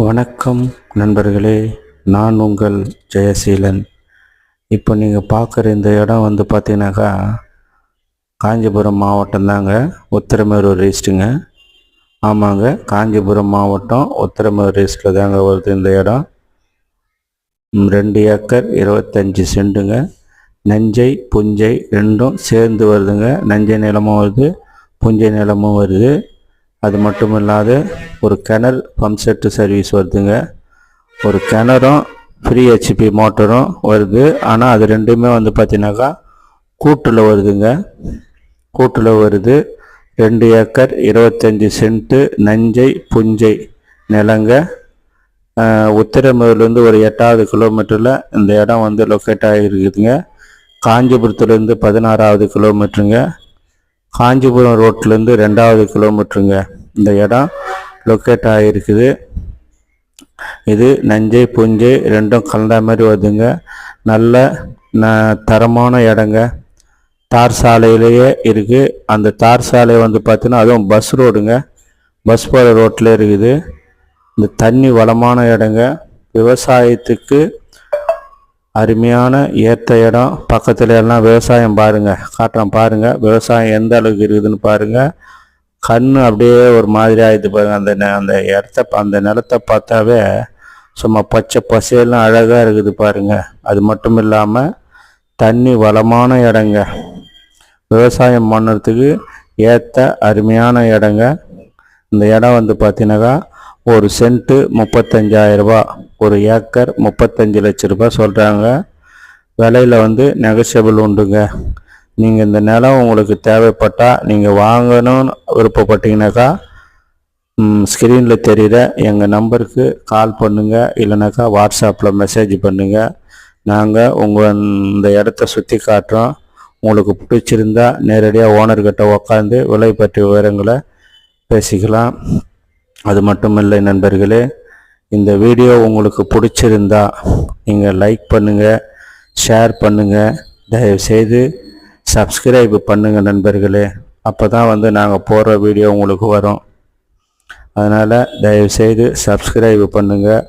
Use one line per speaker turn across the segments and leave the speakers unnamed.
வணக்கம் நண்பர்களே, நான் உங்கள் ஜெயசீலன். இப்போ நீங்கள் பார்க்குற இந்த இடம் பார்த்தீங்கன்னாக்கா காஞ்சிபுரம் மாவட்டம் தாங்க, உத்திரமேரூர் ஈஸ்ட்டுங்க. ஆமாங்க, காஞ்சிபுரம் மாவட்டம் உத்திரமேரூர் ஈஸ்ட்டில் தாங்க வருது இந்த இடம். 2 ஏக்கர் 25 சென்ட்டுங்க. நஞ்சை புஞ்சை ரெண்டும் சேர்ந்து வருதுங்க. நஞ்சை நிலமும் வருது, புஞ்சை நிலமும் வருது. அது மட்டும் இல்லாத ஒரு கிணறு பம்ப் செட்டு சர்வீஸ் வருதுங்க. ஒரு கிணறும் ஃப்ரீ ஹெச்பி மோட்டரும் வருது. ஆனால் அது ரெண்டுமே பார்த்தீங்கன்னாக்கா கூட்டில் வருதுங்க. கூட்டில் வருது. 2 ஏக்கர் 25 சென்ட்டு நஞ்சை புஞ்சை நிலங்க. உத்திரமேரூர்லேருந்து ஒரு 8வது கிலோமீட்டரில் இந்த இடம் லொக்கேட் ஆகிருக்குதுங்க. காஞ்சிபுரத்துலேருந்து 16வது கிலோமீட்டருங்க. காஞ்சிபுரம் ரோட்லேருந்து 2வது கிலோமீட்டருங்க இந்த இடம் லொக்கேட் ஆகிருக்குது. இது நஞ்சை புஞ்சை ரெண்டும் கலந்த மாதிரி வருதுங்க. நல்ல தரமான இடங்க. தார் சாலையிலேயே இருக்குது. அந்த தார் சாலை பார்த்தீங்கன்னா அதுவும் பஸ் ரோடுங்க. பஸ் போகிற ரோட்டில் இருக்குது. இந்த தண்ணி வளமான இடங்க. விவசாயத்துக்கு அருமையான ஏற்ற இடம். பக்கத்துல எல்லாம் விவசாயம் பாருங்கள், காட்டுறோம் பாருங்கள். விவசாயம் எந்த அளவுக்கு இருக்குதுன்னு பாருங்கள். கண்ணு அப்படியே ஒரு மாதிரி ஆகிடுது பாருங்கள். அந்த நிலத்தை பார்த்தாவே சும்மா பச்சை பசையெல்லாம் அழகாக இருக்குது பாருங்கள். அது மட்டும் இல்லாமல் தண்ணி வளமான இடங்க. விவசாயம் பண்ணுறதுக்கு ஏற்ற அருமையான இடங்க. இந்த இடம் பார்த்தீங்கன்னாக்கா ஒரு சென்ட்டு 35,000 ரூபா, ஒரு ஏக்கர் 35 லட்ச ரூபாய் சொல்கிறாங்க. விலையில் நெகோஷியபிள் உண்டுங்க. நீங்கள் இந்த நிலம் உங்களுக்கு தேவைப்பட்டால் நீங்கள் வாங்கணும்னு விருப்பப்பட்டீங்கன்னாக்கா ஸ்க்ரீனில் தெரிகிற எங்கள் நம்பருக்கு கால் பண்ணுங்கள், இல்லைனாக்கா வாட்ஸ்அப்பில் மெசேஜ் பண்ணுங்கள். நாங்கள் இந்த இடத்த சுற்றி காட்டுறோம். உங்களுக்கு பிடிச்சிருந்தா நேரடியாக ஓனர்கிட்ட உக்காந்து விலை பற்றிய விவரங்களை பேசிக்கலாம். அது மட்டும் இல்லை நண்பர்களே, இந்த வீடியோ உங்களுக்கு பிடிச்சிருந்தா நீங்கள் லைக் பண்ணுங்கள், ஷேர் பண்ணுங்கள், தயவுசெய்து சப்ஸ்கிரைப் பண்ணுங்கள் நண்பர்களே. அப்போ தான் நாங்கள் போடுற வீடியோ உங்களுக்கு வரும். அதனால் தயவுசெய்து சப்ஸ்கிரைப் பண்ணுங்கள்.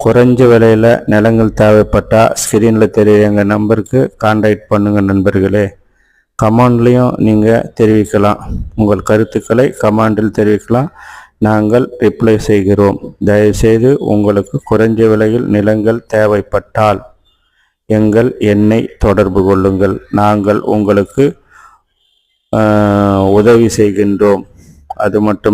குறைஞ்ச விலையில் நிலங்கள் தேவைப்பட்டால் ஸ்க்ரீனில் தெரிய எங்கள் நம்பருக்கு கான்டாக்ட் பண்ணுங்கள் நண்பர்களே. கமெண்ட்லேயும் நீங்கள் தெரிவிக்கலாம். உங்கள் கருத்துக்களை கமெண்டில் தெரிவிக்கலாம். நாங்கள் ரிப்ளை செய்கிறோம். தயவுசெய்து உங்களுக்கு குறைஞ்ச விலையில் நிலங்கள் தேவைப்பட்டால் எங்கள் எண்ணை தொடர்பு கொள்ளுங்கள். நாங்கள் உங்களுக்கு உதவி செய்கின்றோம். அது மட்டும்